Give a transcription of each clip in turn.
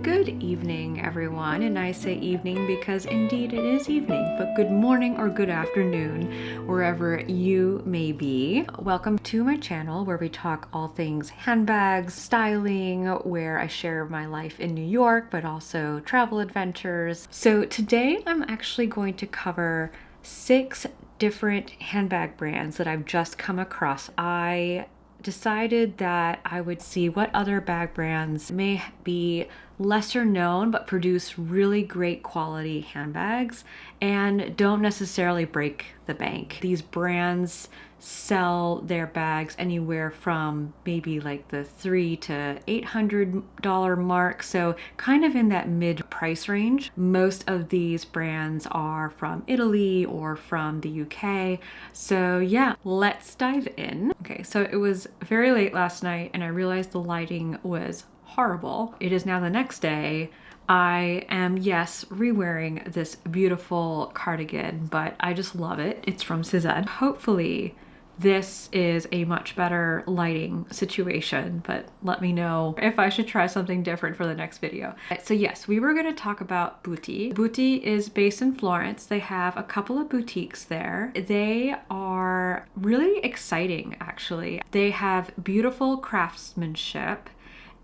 Good evening, everyone, and I say evening because indeed it is evening, but good morning or good afternoon, wherever you may be. Welcome to my channel where we talk all things handbags, styling, where I share my life in New York, but also travel adventures. So today I'm actually going to cover 6 different handbag brands that I've just come across. I decided that I would see what other bag brands may be lesser known but produce really great quality handbags and don't necessarily break the bank. These brands sell their bags anywhere from maybe like the $300 to $800 mark, so kind of in that mid price range. Most of these brands are from Italy or from the UK. So yeah, let's dive in. Okay, so it was very late last night and I realized the lighting was horrible. It is now the next day. I am, yes, re-wearing this beautiful cardigan, but I just love it. It's from CZ. Hopefully this is a much better lighting situation, but let me know if I should try something different for the next video. So yes, we were going to talk about Buti. Buti is based in Florence. They have a couple of boutiques there. They are really exciting, actually. They have beautiful craftsmanship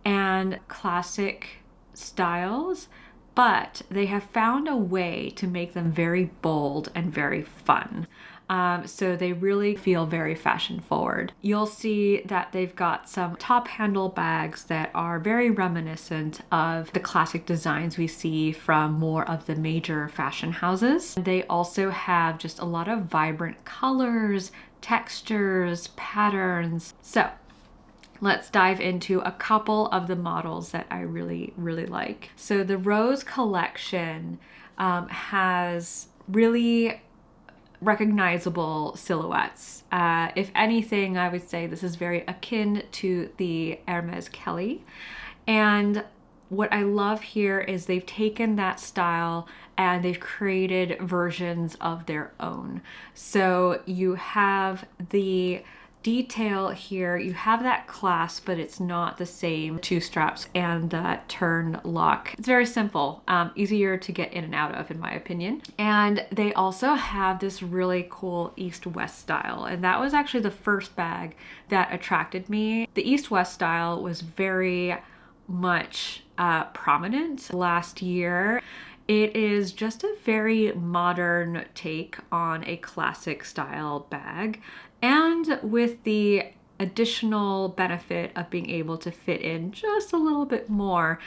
and classic styles, but they have found a way to make them very bold and very fun. So they really feel very fashion forward. You'll see that they've got some top handle bags that are very reminiscent of the classic designs we see from more of the major fashion houses. They also have just a lot of vibrant colors, textures, patterns. So let's dive into a couple of the models that I really like. So the Rose collection has really recognizable silhouettes. If anything, I would say this is very akin to the Hermes Kelly. And what I love here is they've taken that style and they've created versions of their own. So you have the detail here, you have that clasp, but it's not the same two straps and that turn lock. It's very simple, easier to get in and out of, in my opinion. And they also have this really cool east-west style, and that was actually the first bag that attracted me. The east-west style was very much prominent last year. It is just a very modern take on a classic style bag, and with the additional benefit of being able to fit in just a little bit more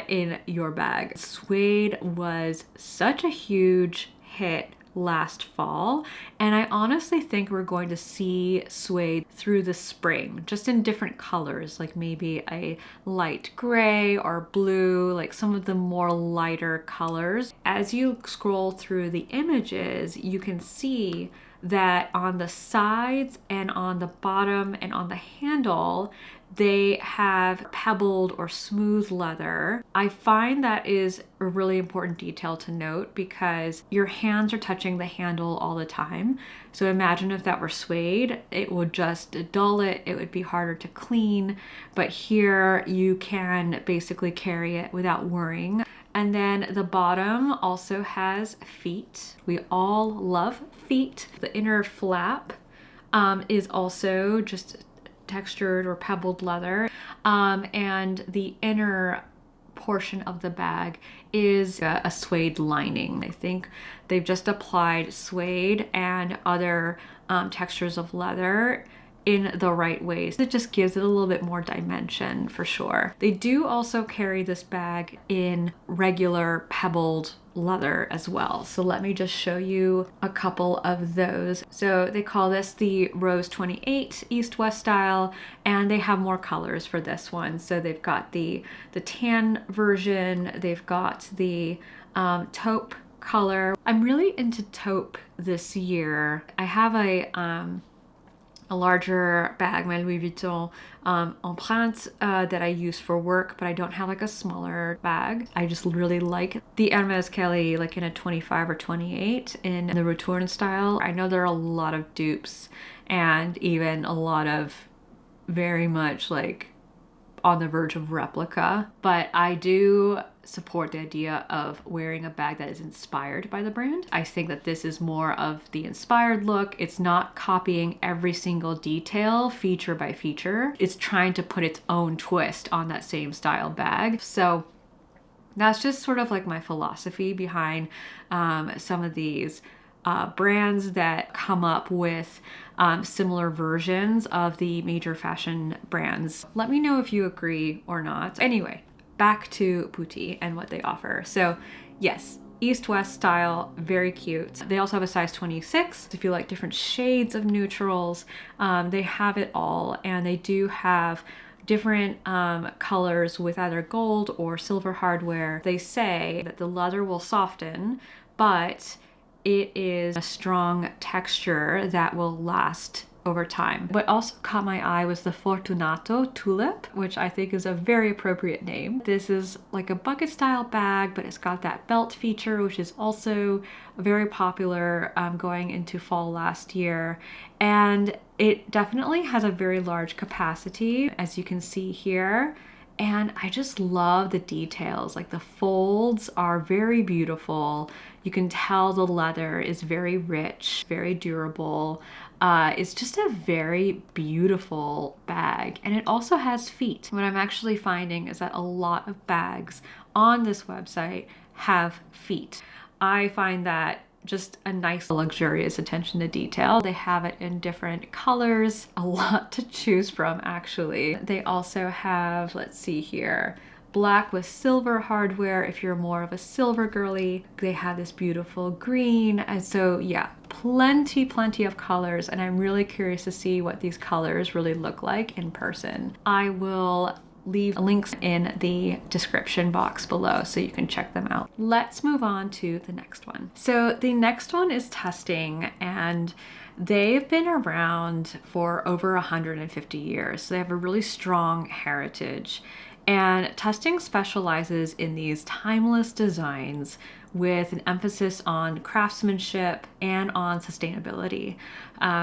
in your bag. Suede was such a huge hit last fall, and I honestly think we're going to see suede through the spring, just in different colors, like maybe a light gray or blue, like some of the more lighter colors. As you scroll through the images, you can see that on the sides and on the bottom and on the handle, they have pebbled or smooth leather. I find that is a really important detail to note because your hands are touching the handle all the time. So imagine if that were suede, it would just dull it, it would be harder to clean, but here you can basically carry it without worrying. And then the bottom also has feet. We all love feet. The inner flap is also just textured or pebbled leather, and the inner portion of the bag is a suede lining. I think they've just applied suede and other textures of leather in the right ways. It just gives it a little bit more dimension for sure. They do also carry this bag in regular pebbled leather as well. So let me just show you a couple of those. So they call this the Rose 28 East-West style, and they have more colors for this one. So they've got the tan version, they've got the taupe color. I'm really into taupe this year. I have a larger bag, my Louis Vuitton Empreinte that I use for work, but I don't have like a smaller bag. I just really like the Hermes Kelly, like in a 25 or 28 in the Retourne style. I know there are a lot of dupes and even a lot of very much like on the verge of replica, but I do support the idea of wearing a bag that is inspired by the brand. I think that this is more of the inspired look. It's not copying every single detail feature by feature. It's trying to put its own twist on that same style bag. So that's just sort of like my philosophy behind some of these brands that come up with similar versions of the major fashion brands. Let me know if you agree or not. Anyway, back to Buti and what they offer. So yes, East-West style, very cute. They also have a size 26. If you like different shades of neutrals, they have it all. And they do have different colors with either gold or silver hardware. They say that the leather will soften, but it is a strong texture that will last over time. What also caught my eye was the Fortunato Tulip, which I think is a very appropriate name. This is like a bucket style bag, but it's got that belt feature, which is also very popular going into fall last year. And it definitely has a very large capacity, as you can see here. And I just love the details. Like the folds are very beautiful. You can tell the leather is very rich, very durable. It's just a very beautiful bag. And it also has feet. What I'm actually finding is that a lot of bags on this website have feet. I find that just a nice luxurious attention to detail. They have it in different colors, a lot to choose from actually. They also have, let's see here, black with silver hardware if you're more of a silver girly. They have this beautiful green. And so yeah, plenty of colors. And I'm really curious to see what these colors really look like in person. I will leave links in the description box below so you can check them out. Let's move on to the next one. So the next one is Tusting, and they've been around for over 150 years. So they have a really strong heritage. And Tusting specializes in these timeless designs with an emphasis on craftsmanship and on sustainability.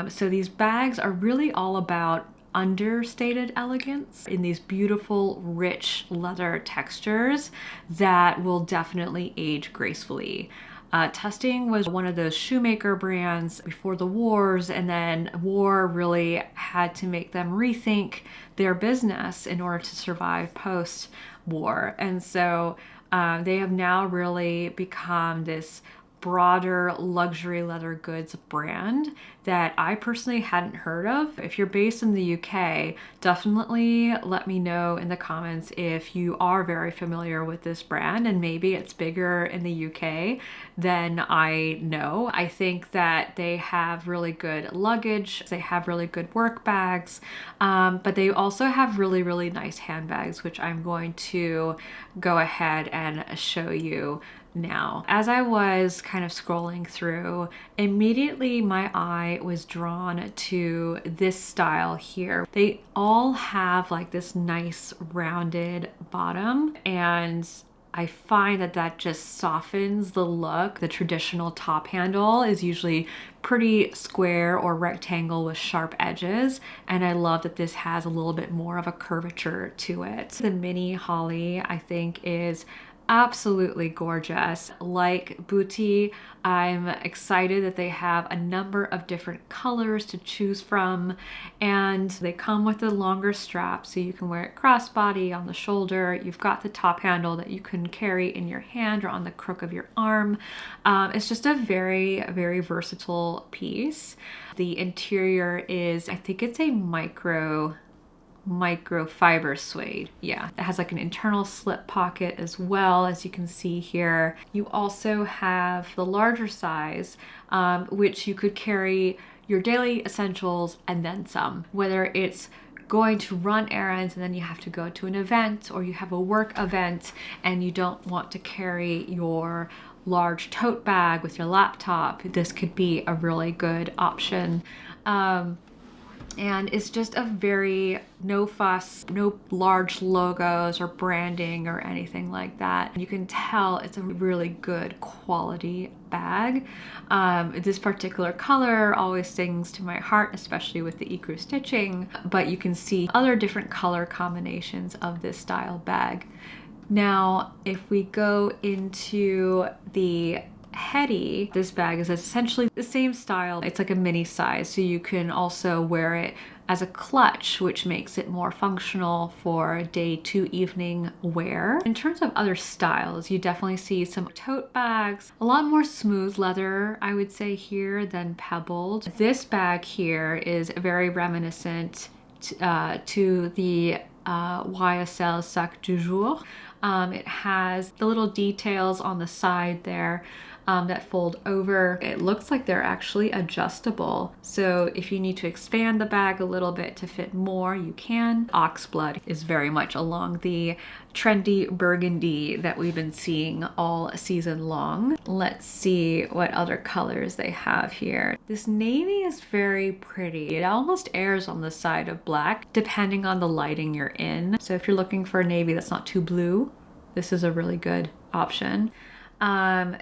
So these bags are really all about understated elegance in these beautiful, rich leather textures that will definitely age gracefully. Tusting was one of those shoemaker brands before the wars, and then war really had to make them rethink their business in order to survive post-war. And so they have now really become this broader luxury leather goods brand that I personally hadn't heard of. If you're based in the UK, definitely let me know in the comments if you are very familiar with this brand, and maybe it's bigger in the UK than I know. I think that they have really good luggage, they have really good work bags, but they also have really nice handbags, which I'm going to go ahead and show you now. As I was kind of scrolling through, immediately my eye was drawn to this style here. They all have like this nice rounded bottom, and I find that that just softens the look. The traditional top handle is usually pretty square or rectangle with sharp edges, and I love that this has a little bit more of a curvature to it. The mini holly I think is absolutely gorgeous. Like Buti, I'm excited that they have a number of different colors to choose from, and they come with a longer strap so you can wear it crossbody on the shoulder. You've got the top handle that you can carry in your hand or on the crook of your arm. It's just a very versatile piece. The interior is, I think it's a microfiber suede. Yeah, it has like an internal slip pocket as well, as you can see here. You also have the larger size, which you could carry your daily essentials and then some, whether it's going to run errands and then you have to go to an event, or you have a work event and you don't want to carry your large tote bag with your laptop. This could be a really good option. And it's just a very no fuss, no large logos or branding or anything like that. You can tell it's a really good quality bag. This particular color always sings to my heart, especially with the ecru stitching, but you can see other different color combinations of this style bag. Now, if we go into the Heady, this bag is essentially the same style. It's like a mini size, so you can also wear it as a clutch, which makes it more functional for day to evening wear. In terms of other styles, you definitely see some tote bags, a lot more smooth leather, I would say here, than pebbled. This bag here is very reminiscent to the YSL Sac du Jour. It has the little details on the side there that fold over. It looks like they're actually adjustable. So if you need to expand the bag a little bit to fit more, you can. Oxblood is very much along the trendy burgundy that we've been seeing all season long. Let's see what other colors they have here. This navy is very pretty. It almost airs on the side of black, depending on the lighting you're in. So if you're looking for a navy that's not too blue, this is a really good option.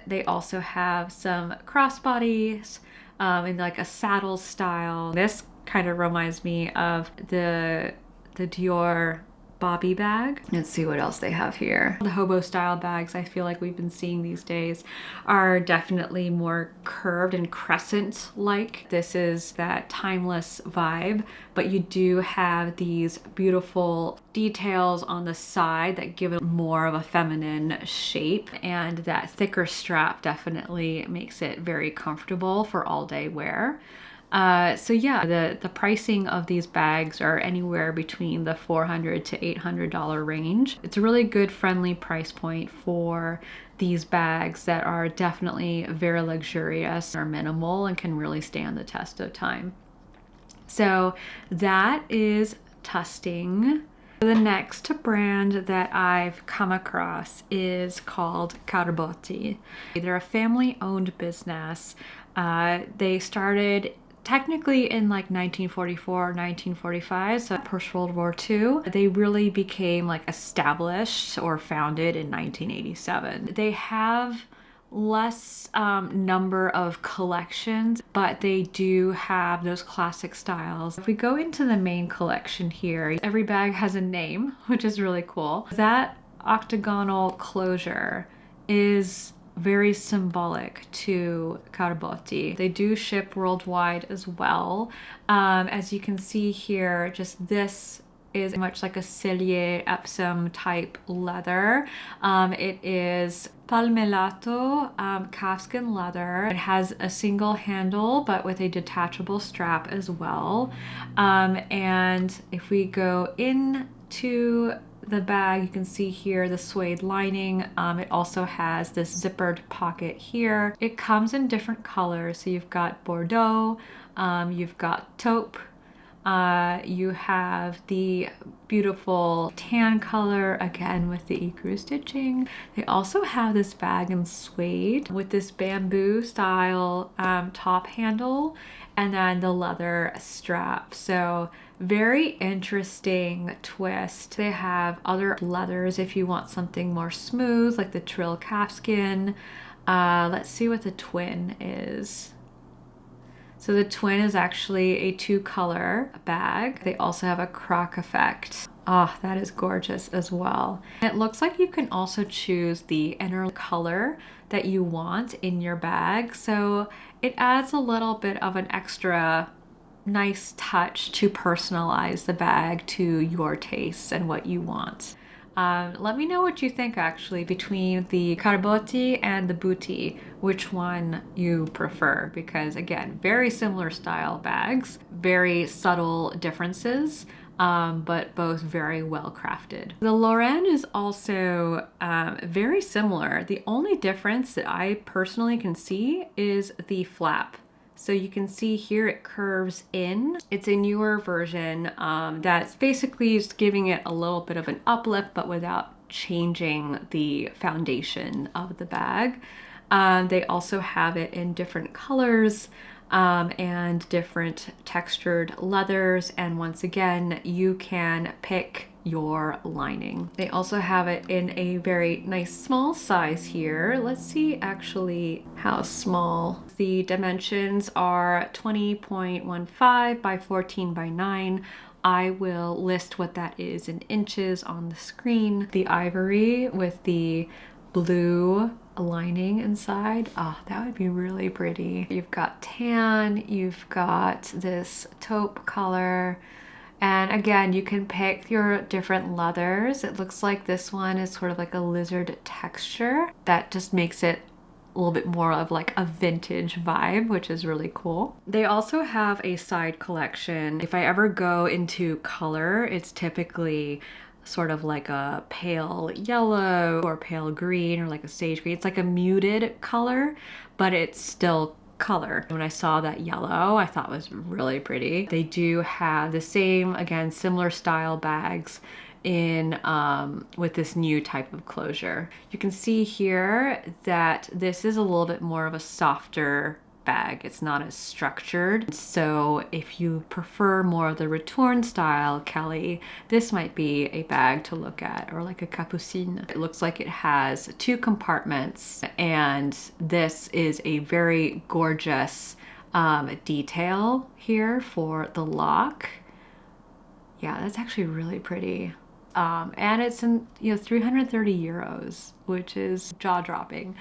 They also have some crossbodies in like a saddle style. This kind of reminds me of the Dior Bobby bag. Let's see what else they have here. The hobo style bags I feel like we've been seeing these days are definitely more curved and crescent like. This is that timeless vibe, but you do have these beautiful details on the side that give it more of a feminine shape, and that thicker strap definitely makes it very comfortable for all day wear. So yeah, the pricing of these bags are anywhere between the $400 to $800 range. It's a really good friendly price point for these bags that are definitely very luxurious or minimal and can really stand the test of time. So that is Tusting. The next brand that I've come across is called Carbotti. They're a family-owned business. They started technically in like 1944 or 1945, so post World War II. They really became like established or founded in 1987. They have less number of collections, but they do have those classic styles. If we go into the main collection here, every bag has a name, which is really cool. That octagonal closure is very symbolic to Carbotti. They do ship worldwide as well. As you can see here, just this is much like a Cellier Epsom type leather. It is palmellato calfskin leather. It has a single handle but with a detachable strap as well. And if we go into the bag, you can see here the suede lining. It also has this zippered pocket here. It comes in different colors. So you've got Bordeaux, you've got taupe, you have the beautiful tan color, again with the ecru stitching. They also have this bag in suede with this bamboo style top handle and then the leather strap. So very interesting twist. They have other leathers if you want something more smooth, like the Trill calfskin. Let's see what the twin is. So the twin is actually a 2-color bag. They also have a croc effect. Oh, that is gorgeous as well. It looks like you can also choose the inner color that you want in your bag. So it adds a little bit of an extra nice touch to personalize the bag to your tastes and what you want. Let me know what you think actually between the Carbotti and the Buti, which one you prefer, because again, very similar style bags, very subtle differences, but both very well crafted. The Lorraine is also very similar. The only difference that I personally can see is the flap. So you can see here it curves in. It's a newer version that's basically just giving it a little bit of an uplift, but without changing the foundation of the bag. They also have it in different colors. and different textured leathers. And once again, you can pick your lining. They also have it in a very nice small size here. Let's see actually how small. The dimensions are 20.15 by 14 by 9. I will list what that is in inches on the screen. The ivory with the blue lining inside. Oh, that would be really pretty. You've got tan, you've got this taupe color, and again, you can pick your different leathers. It looks like this one is sort of like a lizard texture that just makes it a little bit more of like a vintage vibe, which is really cool. They also have a side collection. If I ever go into color, it's typically sort of like a pale yellow or pale green or like a sage green. It's like a muted color, but it's still color. When I saw that yellow, I thought it was really pretty. They do have the same, again, similar style bags in with this new type of closure. You can see here that this is a little bit more of a softer bag. It's not as structured. So if you prefer more of the retourne style, Kelly, this might be a bag to look at, or like a capucine. It looks like it has 2 compartments, and this is a very gorgeous detail here for the lock. Yeah, that's actually really pretty. And it's in, 330 euros, which is jaw-dropping.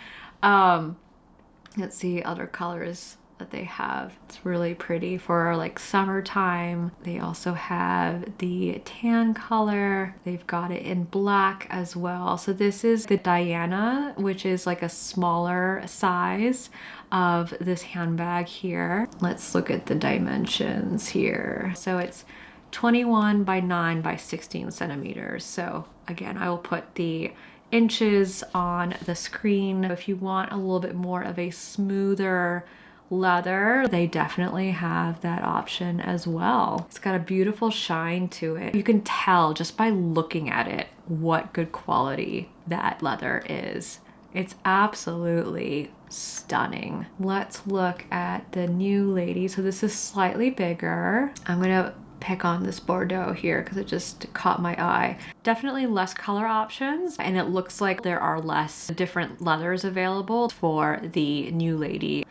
Let's see other colors that they have. It's really pretty for like summertime. They also have the tan color. They've got it in black as well. So this is the Diana, which is like a smaller size of this handbag here. Let's look at the dimensions here. So it's 21 by 9 by 16 centimeters. So again, I will put the inches on the screen. If you want a little bit more of a smoother leather, they definitely have that option as well. It's got a beautiful shine to it. You can tell just by looking at it what good quality that leather is. It's absolutely stunning. Let's look at the new lady. So this is slightly bigger. I'm gonna pick on this Bordeaux here because it just caught my eye. Definitely less color options, and it looks like there are less different leathers available for the new lady.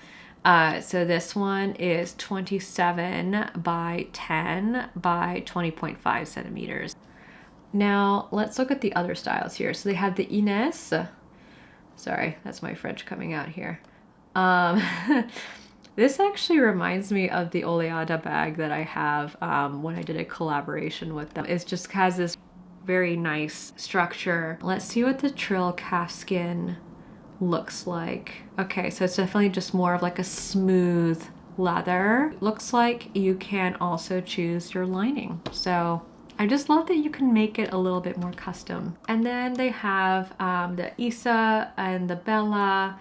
So this one is 27 by 10 by 20.5 centimeters. Now let's look at the other styles here. So they have the Ines. Sorry, that's my French coming out here. This actually reminds me of the Oleada bag that I have when I did a collaboration with them. It just has this very nice structure. Let's see what the Trill calfskin looks like. Okay, so it's definitely just more of like a smooth leather. Looks like you can also choose your lining. So I just love that you can make it a little bit more custom. And then they have the Isa and the Bella.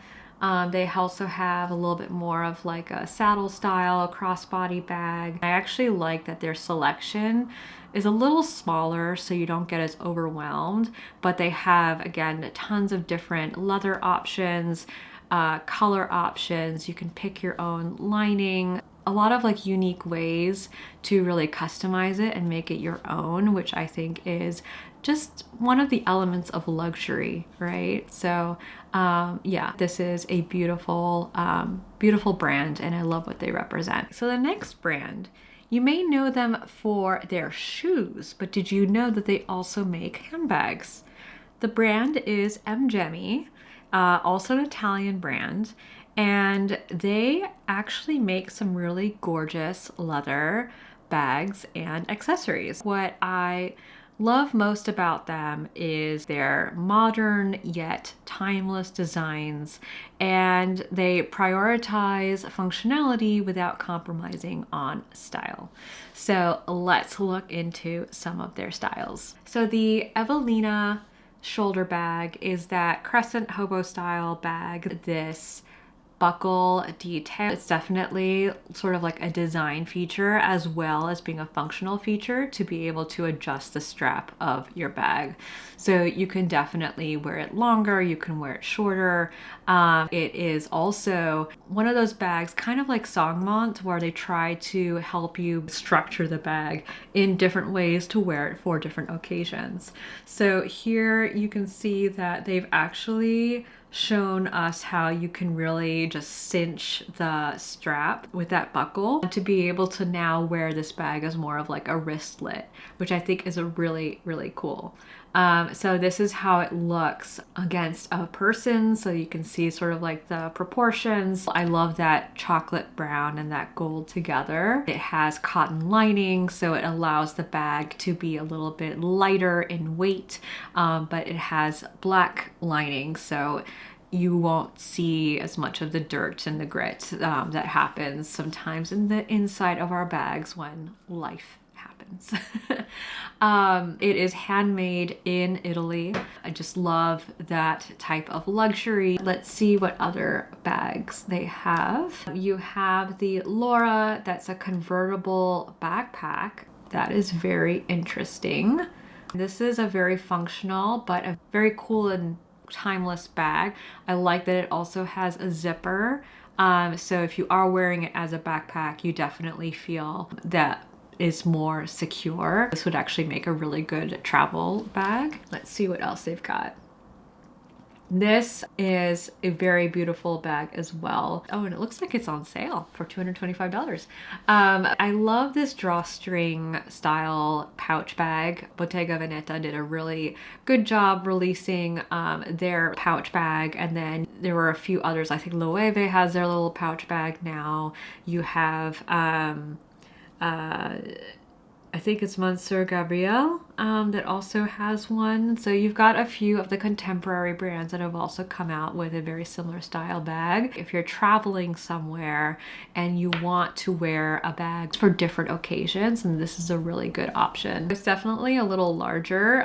They also have a little bit more of like a saddle style crossbody bag. I actually like that their selection is a little smaller so you don't get as overwhelmed, but they have, again, tons of different leather options, color options. You can pick your own lining. A lot of like unique ways to really customize it and make it your own, which I think is just one of the elements of luxury, right? So yeah, this is a beautiful, beautiful brand, and I love what they represent. So the next brand, you may know them for their shoes, but did you know that they also make handbags? The brand is M.Gemi, also an Italian brand, and they actually make some really gorgeous leather bags and accessories. What I love most about them is their modern yet timeless designs, and they prioritize functionality without compromising on style. So let's look into some of their styles. So the Evelina shoulder bag is that crescent hobo style bag. This buckle detail. It's definitely sort of like a design feature as well as being a functional feature to be able to adjust the strap of your bag. So you can definitely wear it longer, you can wear it shorter. It is also one of those bags, kind of like Songmont, where they try to help you structure the bag in different ways to wear it for different occasions. So here you can see that they've actually shown us how you can really just cinch the strap with that buckle to be able to now wear this bag as more of like a wristlet, which I think is a really, really cool. So this is how it looks against a person. So you can see sort of like the proportions. I love that chocolate brown and that gold together. It has cotton lining, so it allows the bag to be a little bit lighter in weight, but it has black lining, so you won't see as much of the dirt and the grit that happens sometimes in the inside of our bags when life happens. It is handmade in Italy. I just love that type of luxury. Let's see what other bags they have. You have the Laura, that's a convertible backpack. That is very interesting. This is a very functional but a very cool and timeless bag. I like that it also has a zipper. So if you are wearing it as a backpack, you definitely feel that is more secure. This would actually make a really good travel bag. Let's see what else they've got. This is a very beautiful bag as well. Oh, and it looks like it's on sale for $225. I love this drawstring style pouch bag. Bottega Veneta did a really good job releasing their pouch bag, and then there were a few others. I think Loewe has their little pouch bag now. You have I think it's Monsieur Gabriel that also has one. So you've got a few of the contemporary brands that have also come out with a very similar style bag. If you're traveling somewhere and you want to wear a bag for different occasions, and this is a really good option. It's definitely a little larger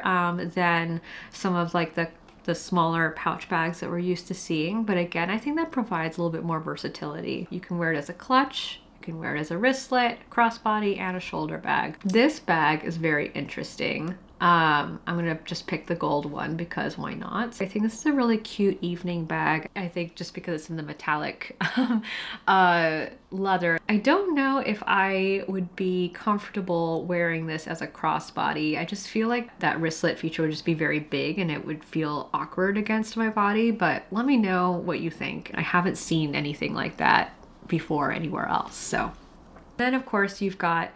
than some of like the smaller pouch bags that we're used to seeing. But again, I think that provides a little bit more versatility. You can wear it as a clutch, you can wear it as a wristlet, crossbody, and a shoulder bag. This bag is very interesting. I'm gonna just pick the gold one because why not? I think this is a really cute evening bag. I think just because it's in the metallic leather. I don't know if I would be comfortable wearing this as a crossbody. I just feel like that wristlet feature would just be very big and it would feel awkward against my body, but let me know what you think. I haven't seen anything like that before anywhere else. So then of course you've got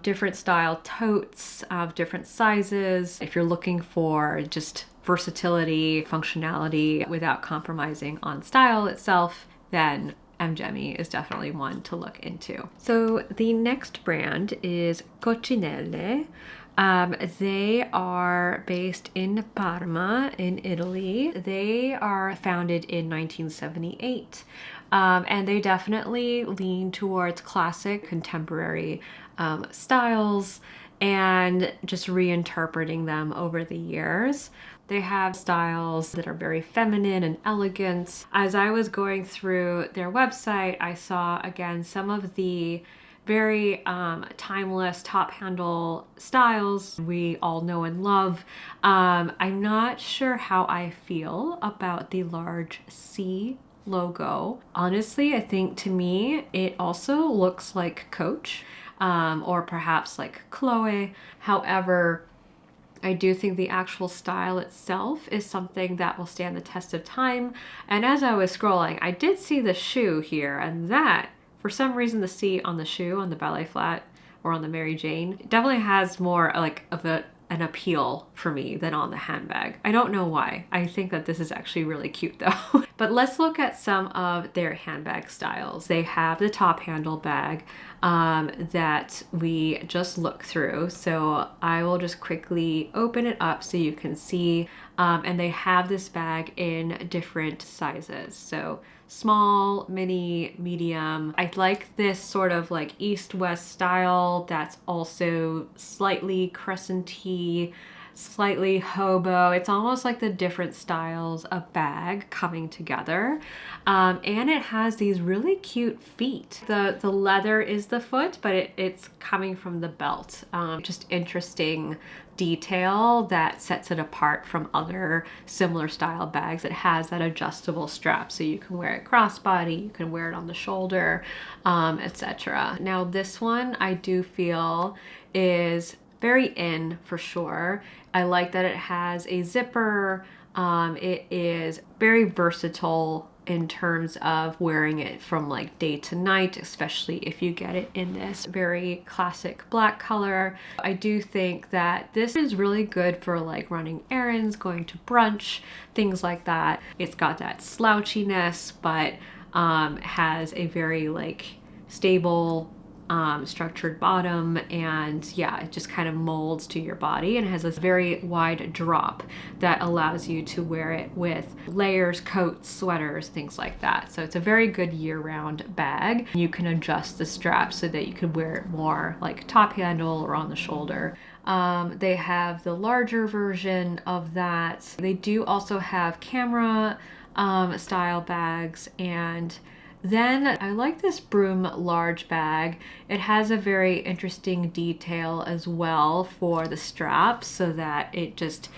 different style totes of different sizes. If you're looking for just versatility, functionality without compromising on style itself, then M.Gemi is definitely one to look into. So the next brand is Coccinelle. They are based in Parma in Italy. They are founded in 1978. And they definitely lean towards classic contemporary styles and just reinterpreting them over the years. They have styles that are very feminine and elegant. As I was going through their website, I saw again some of the very timeless top handle styles we all know and love. I'm not sure how I feel about the large C logo. Honestly, I think to me it also looks like Coach or perhaps like Chloe. However, I do think the actual style itself is something that will stand the test of time. And as I was scrolling, I did see the shoe here, and that, for some reason, the C on the shoe, on the ballet flat or on the Mary Jane, definitely has more like of an appeal for me than on the handbag. I don't know why. I think that this is actually really cute though. But let's look at some of their handbag styles. They have the top handle bag that we just looked through. So I will just quickly open it up so you can see. And they have this bag in different sizes. So small, mini, medium. I like this sort of like east-west style that's also slightly crescent-y, slightly hobo. It's almost like the different styles of bag coming together. And it has these really cute feet. The leather is the foot, but it's coming from the belt. Just interesting detail that sets it apart from other similar style bags. It has that adjustable strap, so you can wear it crossbody, you can wear it on the shoulder, etc. Now this one I do feel is very in for sure. I like that it has a zipper. It is very versatile in terms of wearing it from like day to night, especially if you get it in this very classic black color. I do think that this is really good for like running errands, going to brunch, things like that. It's got that slouchiness, but has a very like stable structured bottom, and yeah, it just kind of molds to your body and has this very wide drop that allows you to wear it with layers, coats, sweaters, things like that. So it's a very good year-round bag. You can adjust the strap so that you can wear it more like top handle or on the shoulder. They have the larger version of that. They do also have camera style bags, and then I like this Broom large bag. It has a very interesting detail as well for the straps, so that it just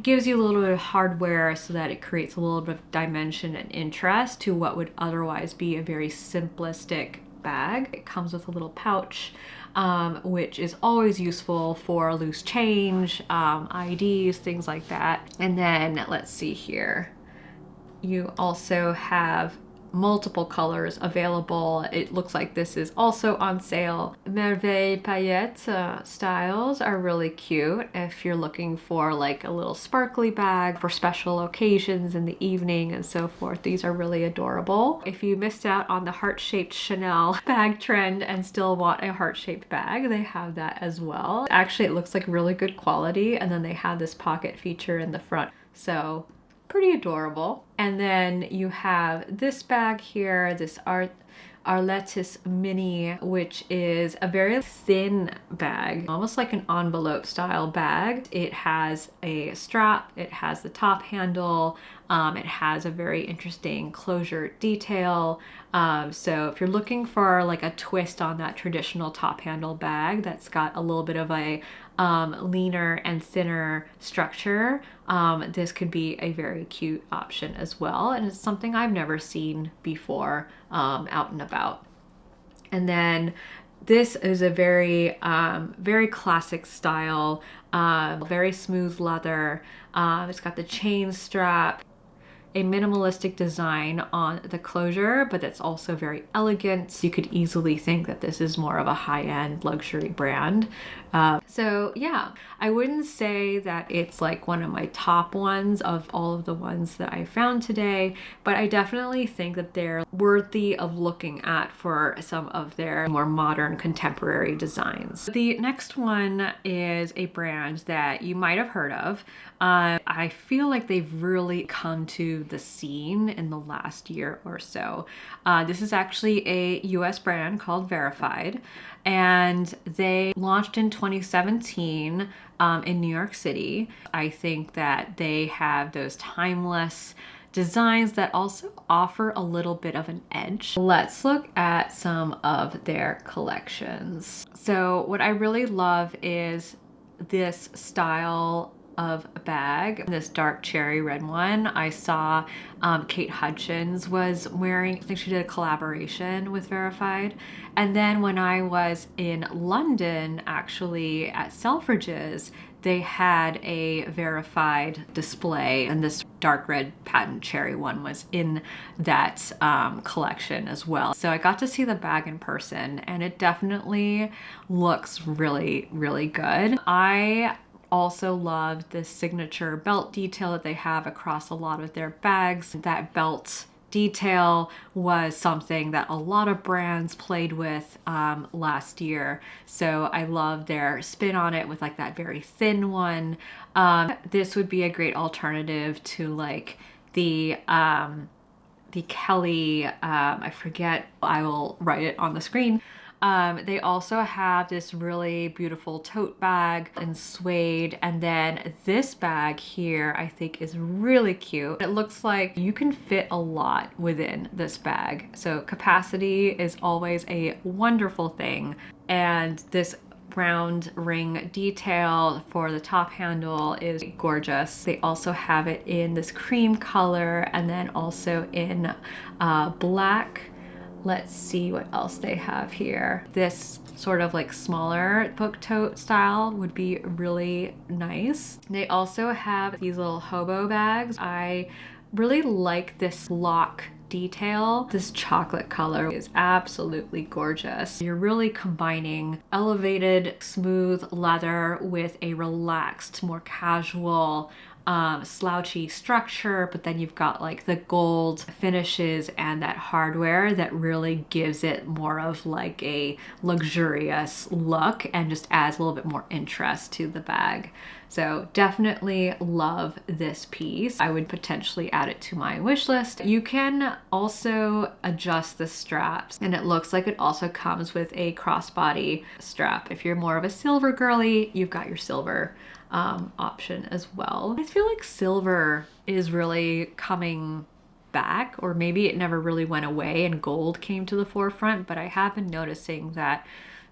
gives you a little bit of hardware so that it creates a little bit of dimension and interest to what would otherwise be a very simplistic bag. It comes with a little pouch, which is always useful for loose change, IDs, things like that. And then let's see here. You also have multiple colors available. It looks like this is also on sale. Merveille paillette styles are really cute if you're looking for like a little sparkly bag for special occasions in the evening and so forth. These are really adorable. If you missed out on the heart-shaped Chanel bag trend and still want a heart-shaped bag, they have that as well. Actually, it looks like really good quality, and then they have this pocket feature in the front. So pretty adorable. And then you have this bag here, this Arletis Mini, which is a very thin bag, almost like an envelope style bag. It has a strap, it has the top handle, it has a very interesting closure detail. So if you're looking for like a twist on that traditional top handle bag that's got a little bit of a leaner and thinner structure, this could be a very cute option as well. And it's something I've never seen before out and about. And then this is a very, very classic style, very smooth leather. It's got the chain strap, a minimalistic design on the closure, but it's also very elegant. You could easily think that this is more of a high-end luxury brand. So yeah, I wouldn't say that it's like one of my top ones of all of the ones that I found today, but I definitely think that they're worthy of looking at for some of their more modern contemporary designs. The next one is a brand that you might have heard of. I feel like they've really come to the scene in the last year or so. This is actually a US brand called Verafied, and they launched in 2017 in New York City. I think that they have those timeless designs that also offer a little bit of an edge. Let's look at some of their collections. So what I really love is this style of a bag, this dark cherry red one. I saw Kate Hudgens was wearing, I think she did a collaboration with Verafied. And then when I was in London, actually at Selfridges, they had a Verafied display, and this dark red patent cherry one was in that collection as well. So I got to see the bag in person, and it definitely looks really, really good. I also loved the signature belt detail that they have across a lot of their bags. That belt detail was something that a lot of brands played with last year. So I love their spin on it with like that very thin one. This would be a great alternative to like the Kelly, I forget, I will write it on the screen. They also have this really beautiful tote bag in suede. And then this bag here, I think is really cute. It looks like you can fit a lot within this bag. So capacity is always a wonderful thing. And this round ring detail for the top handle is gorgeous. They also have it in this cream color and then also in black. Let's see what else they have here. This sort of like smaller book tote style would be really nice. They also have these little hobo bags. I really like this lock detail. This chocolate color is absolutely gorgeous. You're really combining elevated smooth leather with a relaxed, more casual slouchy structure, but then you've got like the gold finishes and that hardware that really gives it more of like a luxurious look and just adds a little bit more interest to the bag. So definitely love this piece. I would potentially add it to my wish list. You can also adjust the straps, and it looks like it also comes with a crossbody strap. If you're more of a silver girly, you've got your silver option as well. I feel like silver is really coming back, or maybe it never really went away and gold came to the forefront, but I have been noticing that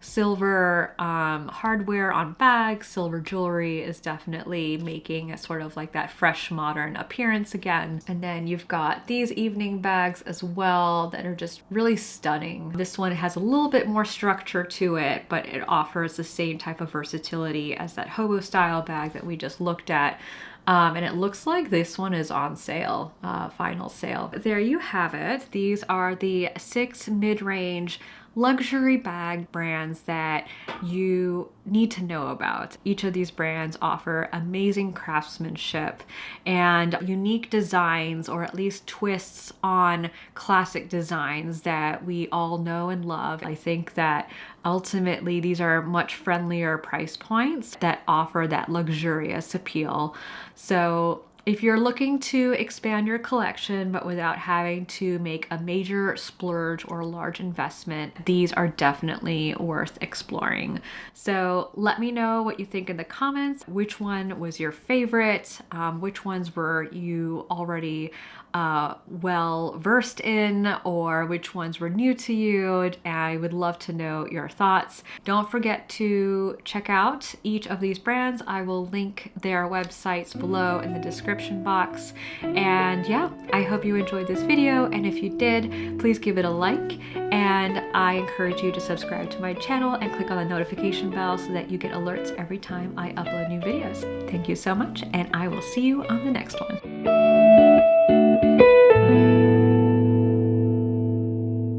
silver hardware on bags, silver jewelry is definitely making a sort of like that fresh modern appearance again. And then you've got these evening bags as well that are just really stunning. This one has a little bit more structure to it, but it offers the same type of versatility as that hobo style bag that we just looked at. And it looks like this one is on sale, final sale. There you have it. These are the 6 mid-range luxury bag brands that you need to know about. Each of these brands offer amazing craftsmanship and unique designs, or at least twists on classic designs that we all know and love. I think that ultimately these are much friendlier price points that offer that luxurious appeal. So if you're looking to expand your collection but without having to make a major splurge or large investment, these are definitely worth exploring. So let me know what you think in the comments. Which one was your favorite? Which ones were you already well versed in, or which ones were new to you? I would love to know your thoughts. Don't forget to check out each of these brands. I will link their websites below in the description box. And yeah, I hope you enjoyed this video, and if you did, please give it a like, and I encourage you to subscribe to my channel and click on the notification bell so that you get alerts every time I upload new videos. Thank you so much, and I will see you on the next one.